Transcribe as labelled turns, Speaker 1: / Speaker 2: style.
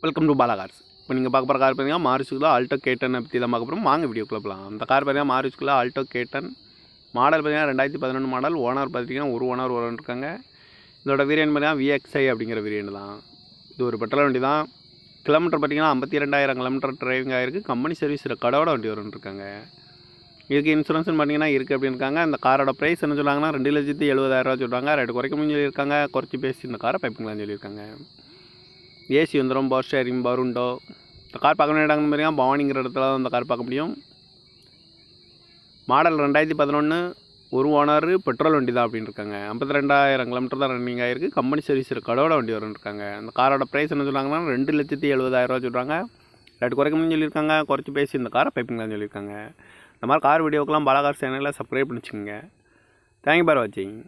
Speaker 1: Welcome to Bala cars. இப்போ நீங்கள் பார்க்க போகிற கார் பார்த்தீங்கன்னா மாருதிக்குள்ள ஆல்டோ கேட்டன் பற்றி தான் பார்க்க போகிறோம். வாங்க வீடியோக்குள்ளே போகலாம். அந்த கார் பார்த்தீங்கன்னா மாருதிக்குள்ள ஆல்டோ கேட்டன் மாடல் பார்த்தீங்கன்னா 2011 மாடல். ஓனர் பார்த்தீங்கன்னா ஒரு ஓனர் இருக்காங்க. இதோட வேரியன்ட் பார்த்தீங்கன்னா VXI அப்படிங்கிற வேரியன்ட் தான். இது ஒரு பெட்ரோல் வண்டி தான். கிலோமீட்டர் பார்த்தீங்கன்னா 52,000 கிலோமீட்டர் டிரைவிங் ஆகிருக்கு. கம்பெனி சர்வீஸ் ரெக்கார்டோட வண்டி இருக்காங்க. இதுக்கு இன்சூரன்ஸ்னு பார்த்தீங்கன்னா இருக்குது அப்படின்னு இருக்காங்க. இந்த காரோட ப்ரைஸ் என்ன சொல்கிறாங்கன்னா 2,70,000 சொல்கிறாங்க. ரேட்டு குறைக்கணும்னு சொல்லியிருக்காங்க. குறைச்சி பேசி இந்த காரை பைப்பிங்களான்னு சொல்லியிருக்காங்க. ஏசி வந்துடும், பவர் ஸ்டேரிங், பவர் விண்டோ. இந்த கார் பார்க்க வேண்டிய இடங்கள் பார்த்தீங்கன்னா பவானிங்கிற இடத்துல தான் இந்த கார் பார்க்க முடியும். மாடல் 2011, ஒரு ஓனர், பெட்ரோல் வண்டி தான் அப்படின்னு இருக்காங்க. 52,000 கிலோமீட்டர் தான் ரன்னிங் ஆகிருக்கு. கம்பெனி சர்வீஸ் ரெக்கார்டோட வண்டி இருக்காங்க. அந்த காரோட ப்ரைஸ் என்ன சொல்கிறாங்கன்னா 2,70,000 சொல்கிறாங்க. ரேட்டு குறைக்கணும்னு சொல்லியிருக்காங்க. குறைச்சி பேசி இந்த காரை பைப்பிங்களான்னு சொல்லியிருக்காங்க. இந்த மாதிரி கார் வீடியோக்கெல்லாம் பாலா கார் சேனலில் சப்ஸ்கிரைப் பண்ணிச்சுக்கோங்க. தேங்க்யூ ஃபார் வாட்சிங்.